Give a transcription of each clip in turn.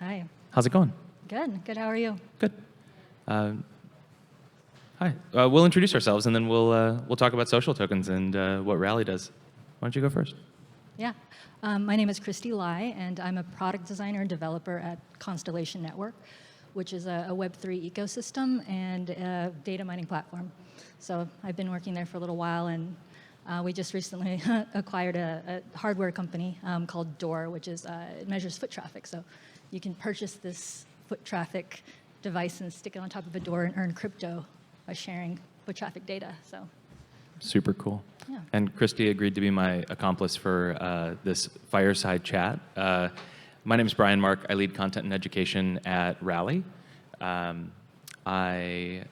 Hi. How's it going? Good. Good. How are you? Good. Hi. We'll introduce ourselves, and then we'll talk about social tokens and what Rally does. Why don't you go first? Yeah. My name is Christy Lai, and I'm a product designer and developer at Constellation Network, which is a Web3 ecosystem and a data mining platform. So I've been working there for a little while, and we just recently acquired a hardware company called Door, which is it measures foot traffic. So you can purchase this foot traffic device and stick it on top of a door and earn crypto by sharing foot traffic data. So super cool. Yeah. And Christy agreed to be my accomplice for this fireside chat. My name is Brian Mark. I lead content and education at Rally. I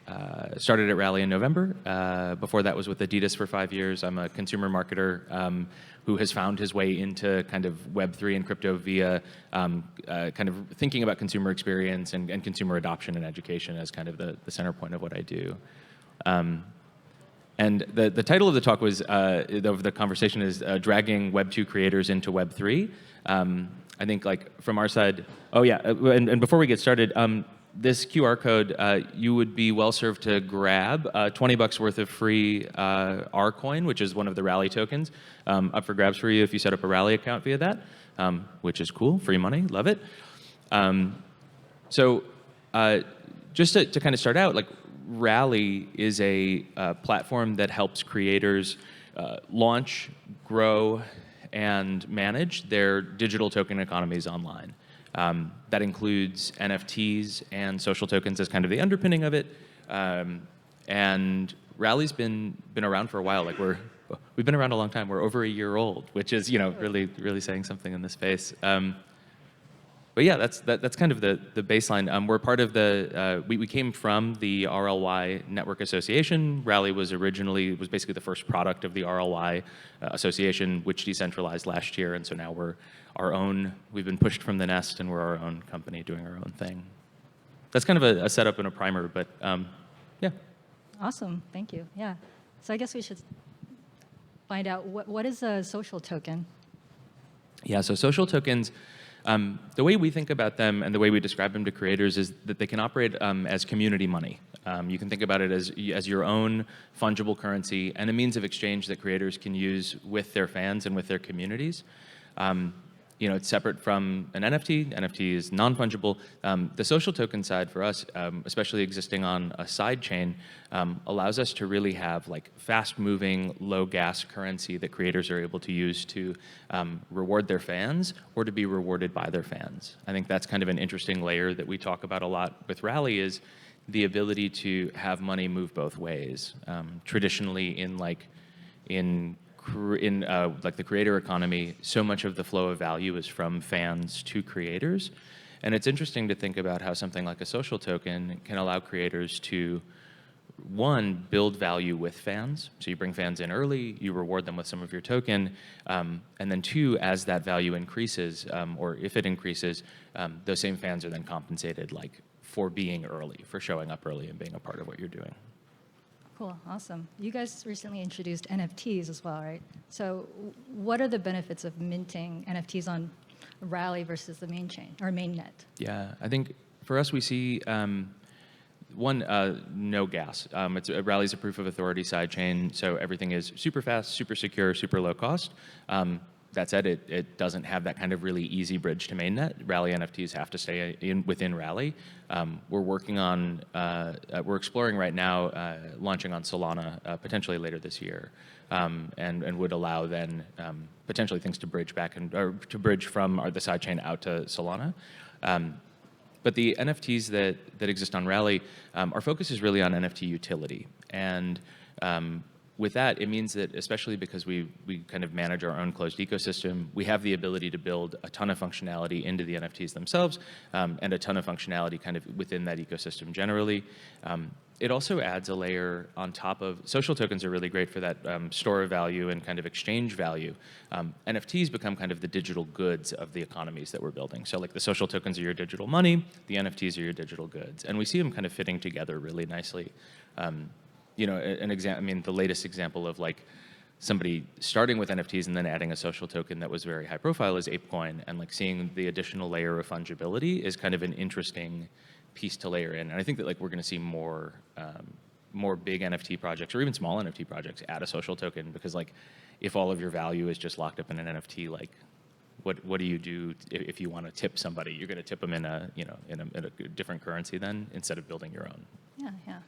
started at Rally in November. Before that was with Adidas for 5 years. I'm a consumer marketer who has found his way into kind of Web3 and crypto via kind of thinking about consumer experience and consumer adoption and education as kind of the center point of what I do. And the title of the talk was, of the conversation is dragging Web2 creators into Web3. I think like from our side, oh yeah, and before we get started, this QR code, you would be well served to grab $20 worth of free R-Coin, which is one of the Rally tokens, up for grabs for you if you set up a Rally account via that, which is cool, free money, love it. So just to kind of start out, like Rally is a platform that helps creators launch, grow, and manage their digital token economies online. That includes NFTs and social tokens as kind of the underpinning of it. And Rally's been around for a while. Like we've been around a long time. We're over a year old, which is really saying something in this space. But yeah, that's kind of the baseline. We're part of the we came from the RLY Network Association. Rally was basically the first product of the RLY Association, which decentralized last year, and so now we're our own. We've been pushed from the nest, and we're our own company doing our own thing. That's kind of a setup and a primer, but yeah. Awesome. Thank you. Yeah. So I guess we should find out what is a social token? Yeah. So social tokens. The way we think about them and the way we describe them to creators is that they can operate as community money. You can think about it as your own fungible currency and a means of exchange that creators can use with their fans and with their communities. It's separate from an NFT. NFT is non-fungible. The social token side for us, especially existing on a sidechain, allows us to really have like fast-moving, low-gas currency that creators are able to use to reward their fans or to be rewarded by their fans. I think that's kind of an interesting layer that we talk about a lot with Rally is the ability to have money move both ways. Traditionally, in the creator economy, so much of the flow of value is from fans to creators. And it's interesting to think about how something like a social token can allow creators to, one, build value with fans. So you bring fans in early, you reward them with some of your token, and then two, as that value increases, or if it increases, those same fans are then compensated for being early, for showing up early and being a part of what you're doing. Cool, awesome. You guys recently introduced NFTs as well, right? So what are the benefits of minting NFTs on Rally versus the main chain or mainnet? Yeah, I think for us we see one, no gas. Rally's a proof of authority sidechain, so everything is super fast, super secure, super low cost. That said, it doesn't have that kind of really easy bridge to mainnet. Rally NFTs have to stay within Rally. We're working on, we're exploring right now launching on Solana potentially later this year, and would allow then potentially things to bridge back or to bridge from the sidechain out to Solana. But the NFTs that exist on Rally, our focus is really on NFT utility. And with that, it means that, especially because we kind of manage our own closed ecosystem, we have the ability to build a ton of functionality into the NFTs themselves, and a ton of functionality kind of within that ecosystem generally. It also adds a layer on top of, social tokens are really great for that store of value and kind of exchange value. NFTs become kind of the digital goods of the economies that we're building. So like the social tokens are your digital money, the NFTs are your digital goods. And we see them kind of fitting together really nicely. The latest example of like somebody starting with NFTs and then adding a social token that was very high profile is ApeCoin, and like seeing the additional layer of fungibility is kind of an interesting piece to layer in. And I think that like we're going to see more big NFT projects or even small NFT projects add a social token, because like if all of your value is just locked up in an NFT, like what do you do if you want to tip somebody? You're going to tip them in a different currency then instead of building your own. Yeah.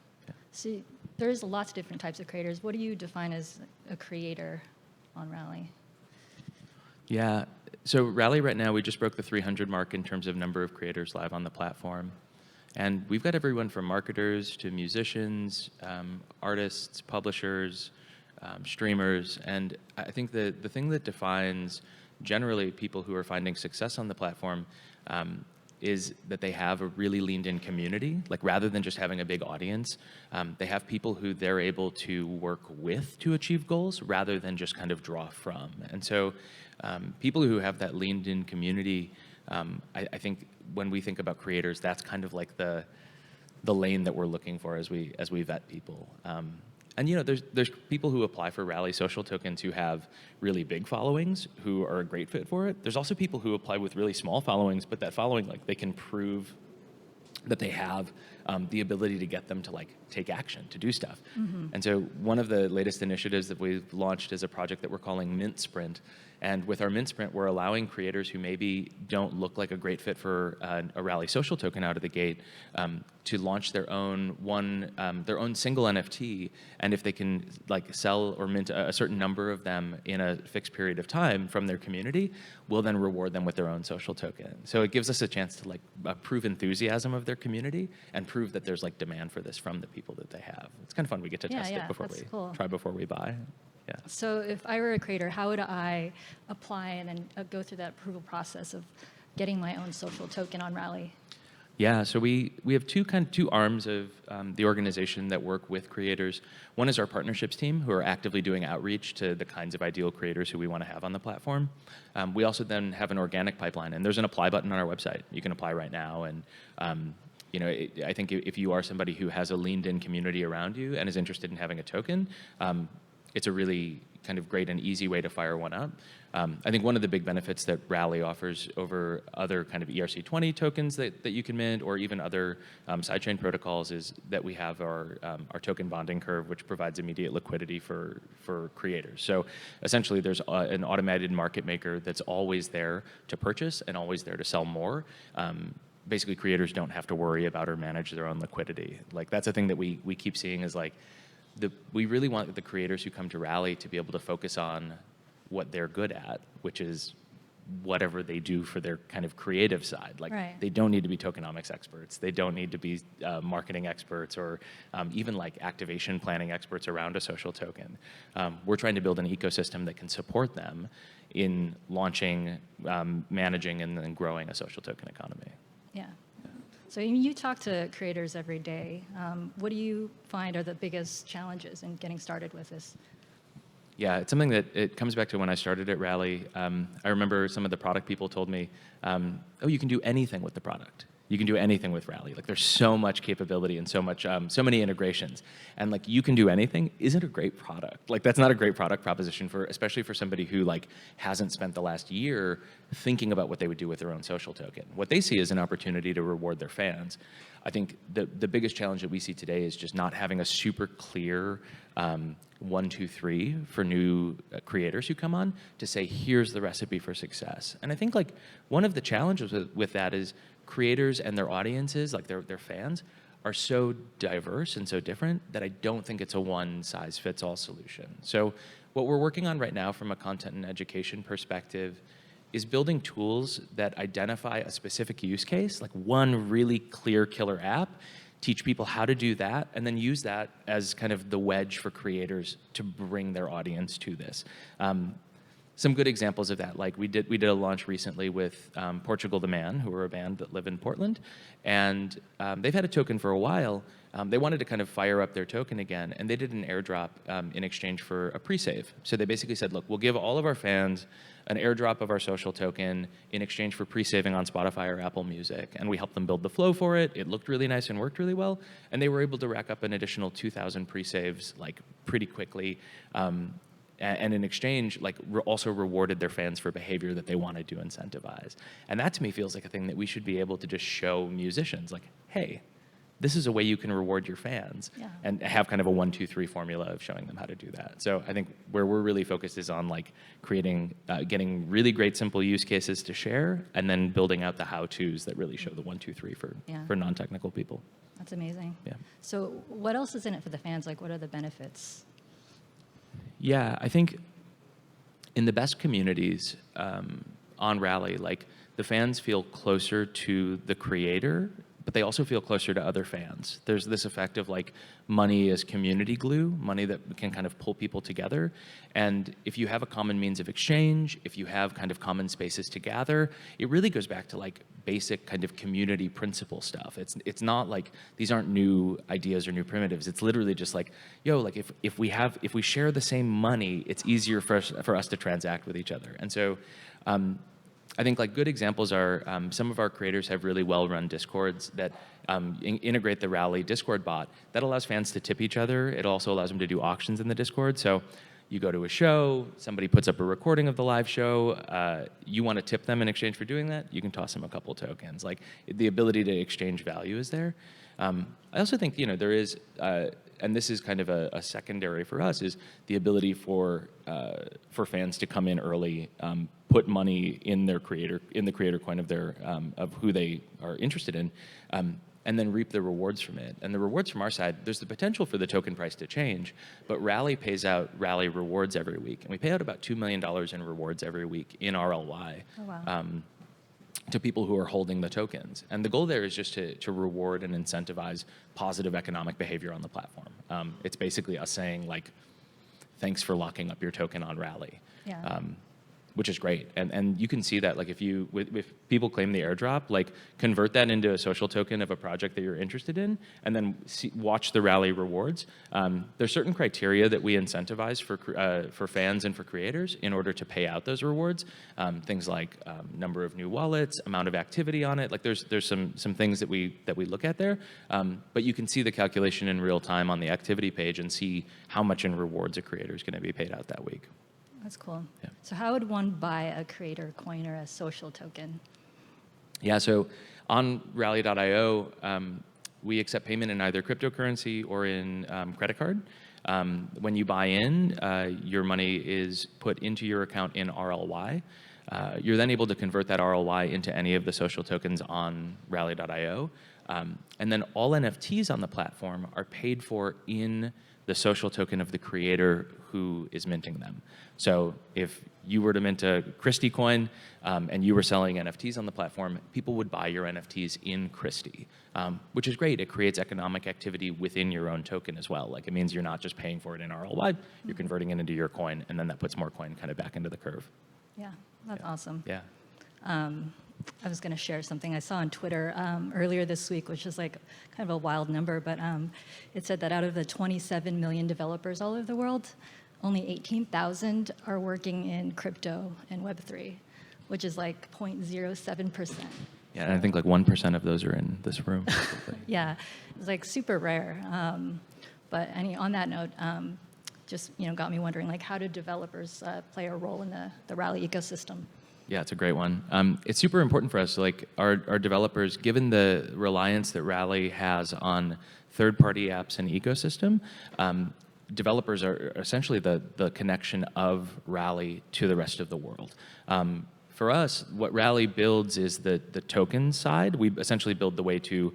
See, there's lots of different types of creators. What do you define as a creator on Rally? Yeah, so Rally right now, we just broke the 300 mark in terms of number of creators live on the platform. And we've got everyone from marketers to musicians, artists, publishers, streamers. And I think the thing that defines generally people who are finding success on the platform is that they have a really leaned in community. Like rather than just having a big audience, they have people who they're able to work with to achieve goals rather than just kind of draw from. And so people who have that leaned in community, I think when we think about creators, that's kind of like the lane that we're looking for as we vet people. And you know, there's people who apply for Rally social tokens who have really big followings who are a great fit for it. There's also people who apply with really small followings, but that following, like they can prove that they have the ability to get them to like take action, to do stuff. Mm-hmm. And so one of the latest initiatives that we've launched is a project that we're calling Mint Sprint. And with our Mint Sprint, we're allowing creators who maybe don't look like a great fit for a Rally social token out of the gate to launch their own single NFT. And if they can like sell or mint a certain number of them in a fixed period of time from their community, we'll then reward them with their own social token. So it gives us a chance to like prove enthusiasm of their community and prove that there's like demand for this from the people that they have. It's kind of fun. We get to test it before try before we buy. Yeah. So if I were a creator, how would I apply and then go through that approval process of getting my own social token on Rally? Yeah, so we have two arms of the organization that work with creators. One is our partnerships team, who are actively doing outreach to the kinds of ideal creators who we want to have on the platform. We also then have an organic pipeline, and there's an apply button on our website. You can apply right now, and I think if you are somebody who has a leaned-in community around you and is interested in having a token, it's a really kind of great and easy way to fire one up. I think one of the big benefits that Rally offers over other kind of ERC20 tokens that you can mint, or even other sidechain protocols, is that we have our token bonding curve, which provides immediate liquidity for creators. So essentially, there's an automated market maker that's always there to purchase and always there to sell more. Basically, creators don't have to worry about or manage their own liquidity. Like that's a thing that we keep seeing is like, we really want the creators who come to Rally to be able to focus on what they're good at, which is whatever they do for their kind of creative side. Like They don't need to be tokenomics experts. They don't need to be marketing experts or even like activation planning experts around a social token. We're trying to build an ecosystem that can support them in launching, managing, and then growing a social token economy. Yeah. So you talk to creators every day. What do you find are the biggest challenges in getting started with this? Yeah, it's something that it comes back to when I started at Rally. I remember some of the product people told me, oh, you can do anything with the product. You can do anything with Rally. Like there's so much capability and so many integrations. And like you can do anything isn't a great product. Like that's not a great product proposition especially for somebody who like hasn't spent the last year thinking about what they would do with their own social token. What they see is an opportunity to reward their fans. I think the biggest challenge that we see today is just not having a super clear 1, 2, 3 for new creators who come on to say, here's the recipe for success. And I think like one of the challenges with that is creators and their audiences, like their fans, are so diverse and so different that I don't think it's a one-size-fits-all solution. So what we're working on right now from a content and education perspective is building tools that identify a specific use case, like one really clear killer app, teach people how to do that, and then use that as kind of the wedge for creators to bring their audience to this. Some good examples of that, like we did a launch recently with Portugal the Man, who are a band that live in Portland, and they've had a token for a while. They wanted to kind of fire up their token again, and they did an airdrop in exchange for a pre-save. So they basically said, look, we'll give all of our fans an airdrop of our social token in exchange for pre-saving on Spotify or Apple Music. And we helped them build the flow for it. It looked really nice and worked really well. And they were able to rack up an additional 2,000 pre-saves like pretty quickly. and in exchange, like also rewarded their fans for behavior that they wanted to incentivize. And that to me feels like a thing that we should be able to just show musicians, like, hey, this is a way you can reward your fans, and have kind of a 1, 2, 3 formula of showing them how to do that. So I think where we're really focused is on like creating, getting really great simple use cases to share, and then building out the how-tos that really show the 1, 2, 3 for non-technical people. That's amazing. Yeah. So what else is in it for the fans? Like, what are the benefits? Yeah, I think in the best communities on Rally, like the fans feel closer to the creator, but they also feel closer to other fans. There's this effect of like money as community glue, money that can kind of pull people together. And if you have a common means of exchange, if you have kind of common spaces to gather, it really goes back to like basic kind of community principle stuff. It's not like these aren't new ideas or new primitives. It's literally just like, yo, like if we share the same money, it's easier for us to transact with each other. And so I think like good examples are some of our creators have really well-run Discords that integrate the Rally Discord bot. That allows fans to tip each other. It also allows them to do auctions in the Discord. So you go to a show, somebody puts up a recording of the live show, you want to tip them in exchange for doing that, you can toss them a couple tokens. Like the ability to exchange value is there. I also think, there is, and this is kind of a secondary for us, is the ability for fans to come in early, put money in the creator coin of who they are interested in, and then reap the rewards from it. And the rewards from our side, there's the potential for the token price to change, but Rally pays out Rally rewards every week, and we pay out about $2 million in rewards every week in RLY. Oh, wow. To people who are holding the tokens. And the goal there is just to reward and incentivize positive economic behavior on the platform. It's basically us saying, like, thanks for locking up your token on Rally. Yeah. Which is great. And you can see that, like, if people claim the airdrop, like, convert that into a social token of a project that you're interested in, and then watch the Rally rewards. There's certain criteria that we incentivize for fans and for creators in order to pay out those rewards. Things like number of new wallets, amount of activity on it. Like, there's some things that we look at there. But you can see the calculation in real time on the activity page and see how much in rewards a creator is going to be paid out that week. That's cool. Yeah. So how would one buy a creator coin or a social token? Yeah, so on Rally.io, we accept payment in either cryptocurrency or in credit card. When you buy in, your money is put into your account in RLY. You're then able to convert that RLY into any of the social tokens on Rally.io. And then all NFTs on the platform are paid for in the social token of the creator who is minting them. So if you were to mint a Christie coin and you were selling NFTs on the platform, people would buy your NFTs in Christie, which is great. It creates economic activity within your own token as well. Like, it means you're not just paying for it in RLY, you're converting it into your coin, and then that puts more coin kind of back into the curve. Yeah, that's awesome. Yeah. I was going to share something I saw on Twitter earlier this week, which is like kind of a wild number, but it said that out of the 27 million developers all over the world, only 18,000 are working in crypto and Web3, which is like 0.07%. Yeah, and I think like 1% of those are in this room. Yeah, it's like super rare. But on that note, just got me wondering, like, how do developers play a role in the Rally ecosystem? Yeah, it's a great one. It's super important for us. Like our developers, given the reliance that Rally has on third-party apps and ecosystem, developers are essentially the connection of Rally to the rest of the world. For us, what Rally builds is the token side. We essentially build the way to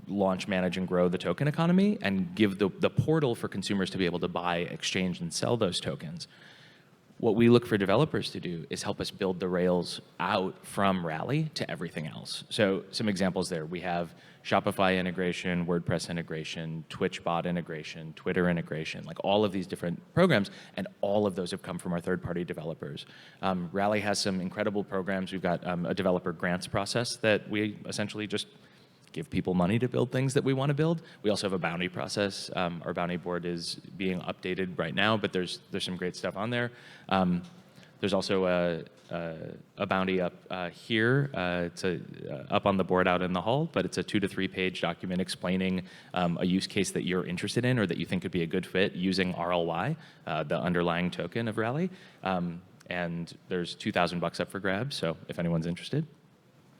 launch, manage, and grow the token economy and give the portal for consumers to be able to buy, exchange, and sell those tokens. What we look for developers to do is help us build the rails out from Rally to everything else. So some examples there. We have Shopify integration, WordPress integration, Twitch bot integration, Twitter integration, like all of these different programs, and all of those have come from our third-party developers. Rally has some incredible programs. We've got a developer grants process that we essentially just give people money to build things that we want to build. We also have a bounty process. Our bounty board is being updated right now, but there's some great stuff on there. There's also a bounty up here. It's up on the board out in the hall, but it's a 2 to 3 page document explaining a use case that you're interested in or that you think could be a good fit using RLY, the underlying token of Rally. And there's $2,000 up for grabs, so if anyone's interested,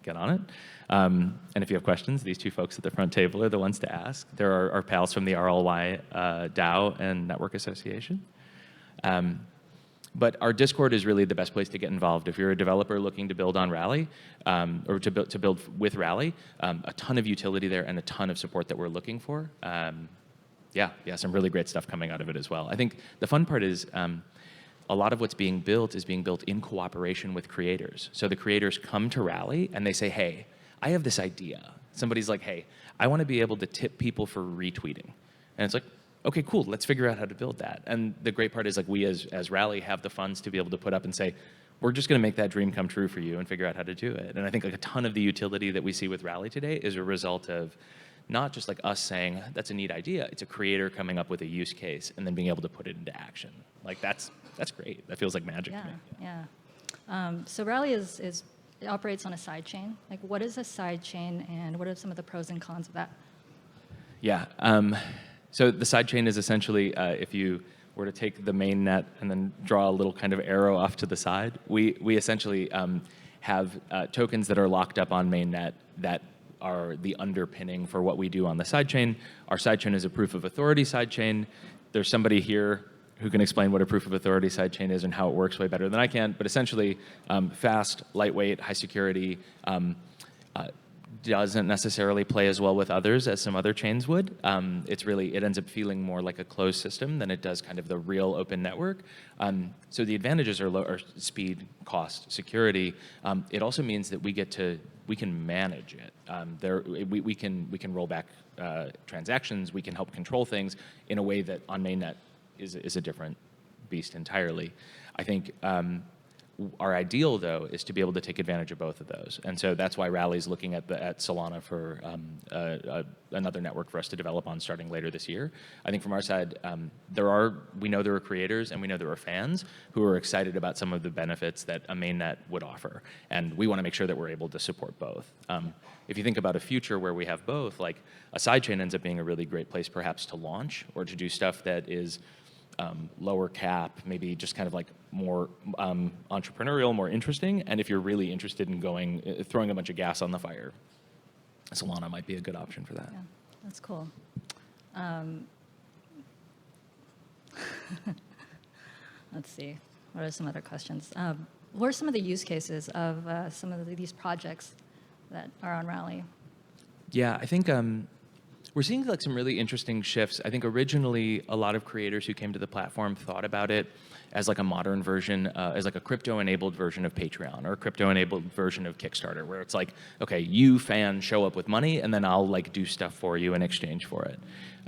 get on it. And if you have questions, these two folks at the front table are the ones to ask. There are our pals from the RLY DAO and Network Association. But our Discord is really the best place to get involved. If you're a developer looking to build on Rally, or to build with Rally, a ton of utility there and a ton of support that we're looking for. Yeah, some really great stuff coming out of it as well. I think the fun part is a lot of what's being built is being built in cooperation with creators. So the creators come to Rally and they say, hey, I have this idea. Somebody's like, hey, I want to be able to tip people for retweeting. And it's like, okay, cool, let's figure out how to build that. And the great part is like we as Rally have the funds to be able to put up and say, we're just going to make that dream come true for you and figure out how to do it. And I think like a ton of the utility that we see with Rally today is a result of not just like us saying, that's a neat idea, it's a creator coming up with a use case and then being able to put it into action. Like that's great. That feels like magic to me. Yeah. So Rally it operates on a sidechain. Like what is a sidechain and what are some of the pros and cons of that? Yeah. So the sidechain is essentially if you were to take the main net and then draw a little kind of arrow off to the side, we essentially have tokens that are locked up on mainnet that are the underpinning for what we do on the sidechain. Our sidechain is a proof of authority sidechain. There's somebody here who can explain what a proof of authority sidechain is and how it works way better than I can. But essentially, fast, lightweight, high security, doesn't necessarily play as well with others as some other chains would. It ends up feeling more like a closed system than it does kind of the real open network. So the advantages are speed, cost, security. It also means that we can manage it. We can roll back transactions. We can help control things in a way that on mainnet is a different beast entirely. I think our ideal, though, is to be able to take advantage of both of those. And so that's why Rally's looking at Solana for another network for us to develop on starting later this year. I think from our side, we know there are creators and we know there are fans who are excited about some of the benefits that a mainnet would offer. And we want to make sure that we're able to support both. If you think about a future where we have both, like a sidechain ends up being a really great place perhaps to launch or to do stuff that is lower cap, maybe just kind of like more entrepreneurial, more interesting. And if you're really interested in throwing a bunch of gas on the fire, Solana might be a good option for that. Yeah, that's cool. Let's see. What are some other questions? What are some of the use cases of some of these projects that are on Rally? Yeah, I think we're seeing like some really interesting shifts. I think originally a lot of creators who came to the platform thought about it as like a modern version, as like a crypto-enabled version of Patreon or a crypto-enabled version of Kickstarter, where it's like, okay, you fans show up with money and then I'll like do stuff for you in exchange for it.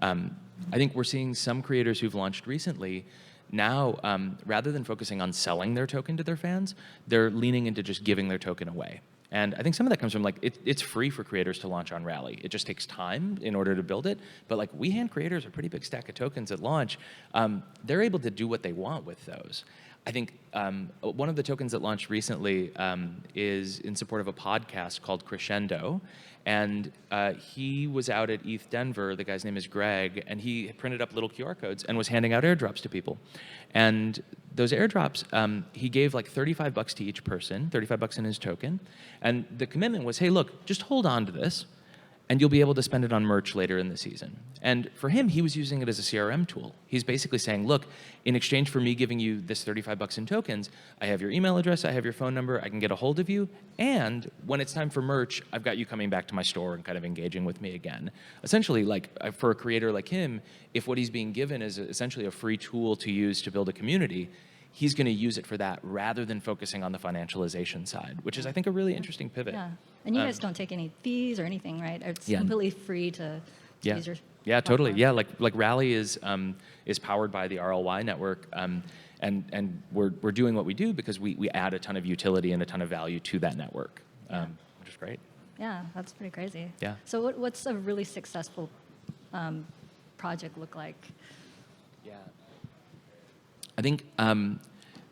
I think we're seeing some creators who've launched recently now, rather than focusing on selling their token to their fans, they're leaning into just giving their token away. And I think some of that comes from like, it's free for creators to launch on Rally. It just takes time in order to build it. But like we hand creators a pretty big stack of tokens at launch. They're able to do what they want with those. I think one of the tokens that launched recently is in support of a podcast called Crescendo. And he was out at ETH Denver, the guy's name is Greg, and he printed up little QR codes and was handing out airdrops to people. And those airdrops, he gave like $35 to each person, $35 in his token. And the commitment was, hey, look, just hold on to this, and you'll be able to spend it on merch later in the season. And for him, he was using it as a CRM tool. He's basically saying, look, in exchange for me giving you this $35 in tokens, I have your email address, I have your phone number, I can get a hold of you, and when it's time for merch, I've got you coming back to my store and kind of engaging with me again. Essentially, like for a creator like him, if what he's being given is essentially a free tool to use to build a community, he's going to use it for that rather than focusing on the financialization side, which is, I think, a really interesting pivot. Yeah, and you guys don't take any fees or anything, right? It's completely free to use your Yeah, totally. Yeah, like Rally is powered by the RLY network, and we're doing what we do because we add a ton of utility and a ton of value to that network, which is great. Yeah, that's pretty crazy. Yeah. So what's a really successful project look like? Yeah. I think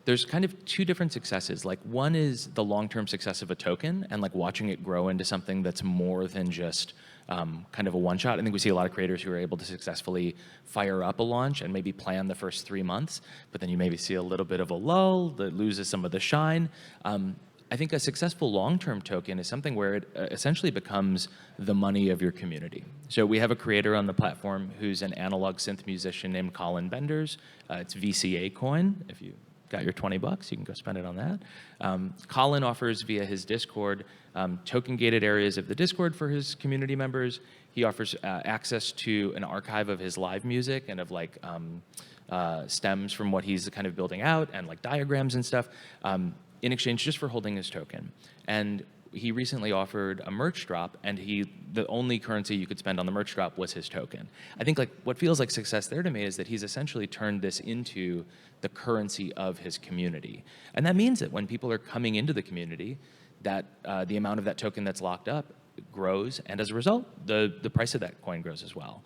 there's kind of two different successes. Like one is the long-term success of a token and like watching it grow into something that's more than just kind of a one-shot. I think we see a lot of creators who are able to successfully fire up a launch and maybe plan the first 3 months, but then you maybe see a little bit of a lull that loses some of the shine. I think a successful long-term token is something where it essentially becomes the money of your community. So we have a creator on the platform who's an analog synth musician named Colin Benders. It's VCA coin. If you got your $20, you can go spend it on that. Colin offers via his Discord token-gated areas of the Discord for his community members. He offers access to an archive of his live music and of like stems from what he's kind of building out and like diagrams and stuff in exchange just for holding his token. And he recently offered a merch drop, and the only currency you could spend on the merch drop was his token. I think like what feels like success there to me is that he's essentially turned this into the currency of his community. And that means that when people are coming into the community, that the amount of that token that's locked up grows, and as a result, the price of that coin grows as well.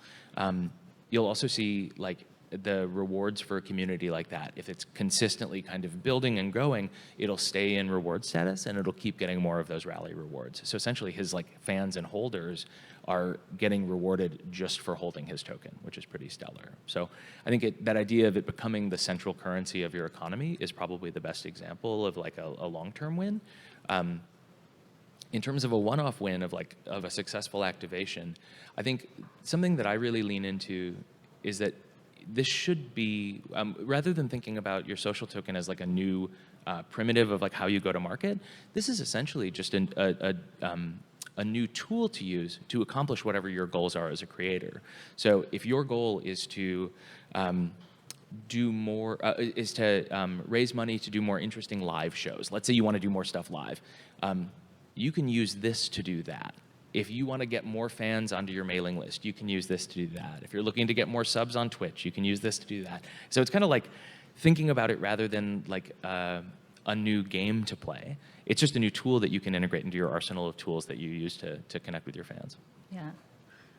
You'll also see like the rewards for a community like that. If it's consistently kind of building and growing, it'll stay in reward status and it'll keep getting more of those rally rewards. So essentially his like fans and holders are getting rewarded just for holding his token, which is pretty stellar. So I think that idea of it becoming the central currency of your economy is probably the best example of like a long-term win. In terms of a one-off win of a successful activation, I think something that I really lean into is that this should be, rather than thinking about your social token as like a new primitive of like how you go to market, this is essentially just a new tool to use to accomplish whatever your goals are as a creator. So if your goal is to do more, raise money to do more interesting live shows, let's say you want to do more stuff live, you can use this to do that. If you want to get more fans onto your mailing list, you can use this to do that. If you're looking to get more subs on Twitch, you can use this to do that. So it's kind of like thinking about it rather than like a new game to play. It's just a new tool that you can integrate into your arsenal of tools that you use to connect with your fans. Yeah.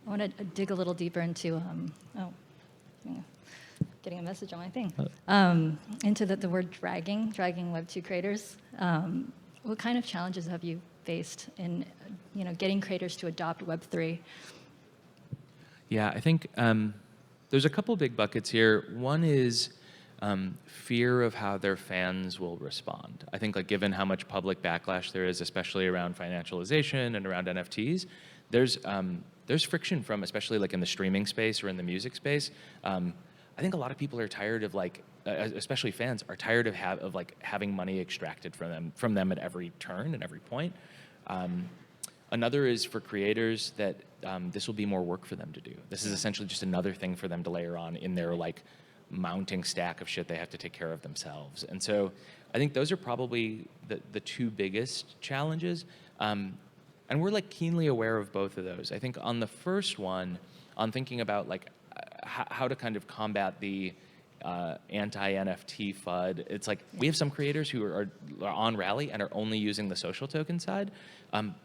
I want to dig a little deeper into, getting a message on my thing, into the word dragging Web2 creators. What kind of challenges have you faced in getting creators to adopt Web3? Yeah, I think there's a couple big buckets here. One is fear of how their fans will respond. I think like given how much public backlash there is, especially around financialization and around NFTs, there's friction from, especially like in the streaming space or in the music space. I think a lot of people are tired of like, especially fans, are tired of having money extracted from them at every turn and every point. Another is for creators that this will be more work for them to do. This is essentially just another thing for them to layer on in their like mounting stack of shit they have to take care of themselves. And so I think those are probably the two biggest challenges. And we're like keenly aware of both of those. I think on the first one, on thinking about like how to kind of combat the anti-NFT FUD. It's like we have some creators who are on Rally and are only using the social token side.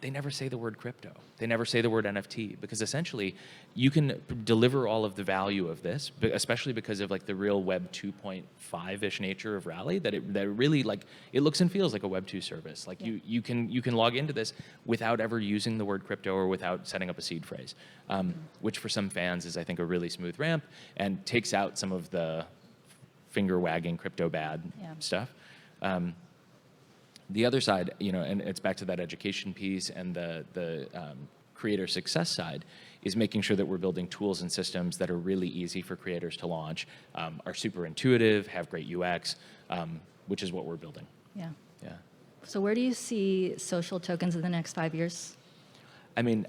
They never say the word crypto. They never say the word NFT because essentially you can deliver all of the value of this, especially because of like the real Web 2.5-ish nature of Rally, that really like it looks and feels like a Web 2 service. Like you can log into this without ever using the word crypto or without setting up a seed phrase, which for some fans is I think a really smooth ramp and takes out some of the finger-wagging crypto bad stuff. The other side, and it's back to that education piece and the creator success side, is making sure that we're building tools and systems that are really easy for creators to launch, are super intuitive, have great UX, which is what we're building. Yeah. Yeah. So where do you see social tokens in the next 5 years? I mean,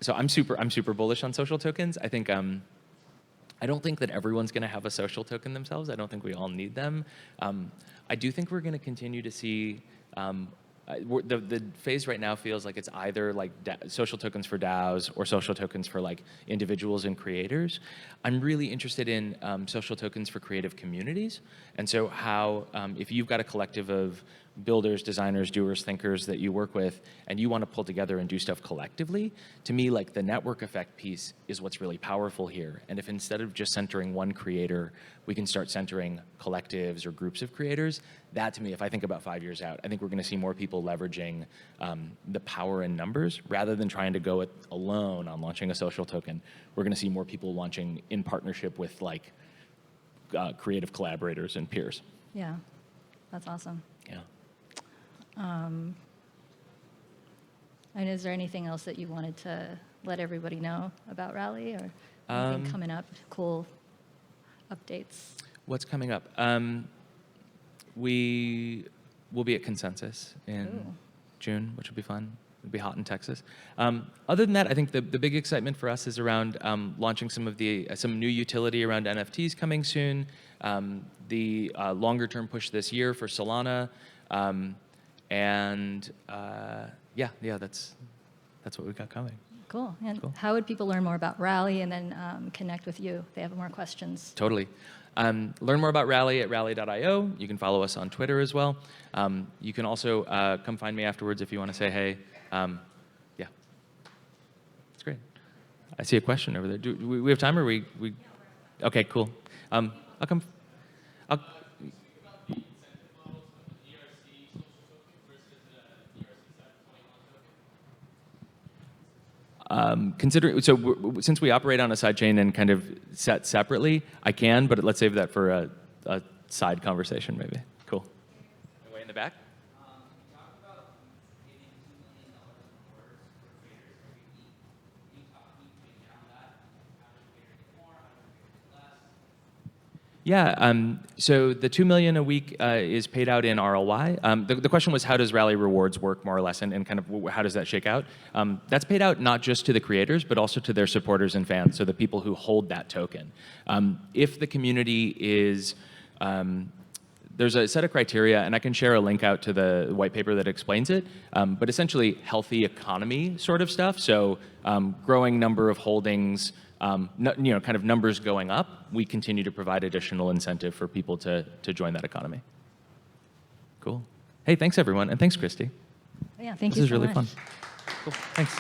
so I'm super bullish on social tokens. I think I don't think that everyone's going to have a social token themselves. I don't think we all need them. I do think we're going to continue to see the phase right now feels like it's either like social tokens for DAOs or social tokens for like individuals and creators. I'm really interested in social tokens for creative communities. And so how, if you've got a collective of builders, designers, doers, thinkers that you work with, and you want to pull together and do stuff collectively, to me, like the network effect piece is what's really powerful here. And if instead of just centering one creator, we can start centering collectives or groups of creators, that to me, if I think about 5 years out, I think we're going to see more people leveraging the power in numbers rather than trying to go it alone on launching a social token. We're going to see more people launching in partnership with like creative collaborators and peers. Yeah, that's awesome. Yeah. And is there anything else that you wanted to let everybody know about Rally, or anything coming up, cool updates? What's coming up? We will be at Consensus in June, which will be fun. It'll be hot in Texas. Other than that, I think the big excitement for us is around launching some new utility around NFTs coming soon. The longer term push this year for Solana. Yeah, that's what we've got coming. Cool. And Cool. how would people learn more about Rally and then connect with you if they have more questions? Totally. Learn more about Rally at rally.io. You can follow us on Twitter as well. You can also come find me afterwards if you want to say hey. Yeah, it's great. I see a question over there. Do we have time, or we? Okay, cool. I'll come. Considering, since we operate on a sidechain and kind of set separately, I can, but let's save that for a side conversation maybe. Cool. Way in the back? You talked about giving $2 million rewards for creators every week. Can you break down that? How does a creator get more? How does a creator get less? Yeah, so the $2 million a week is paid out in RLY. The question was, how does Rally Rewards work, more or less, and kind of how does that shake out? That's paid out not just to the creators, but also to their supporters and fans, so the people who hold that token. If the community is, there's a set of criteria, and I can share a link out to the white paper that explains it, but essentially healthy economy sort of stuff, so growing number of holdings, kind of numbers going up, we continue to provide additional incentive for people to join that economy. Cool. Hey, thanks everyone, and thanks, Christy. Yeah, thank This you is so really much. fun. Cool, thanks.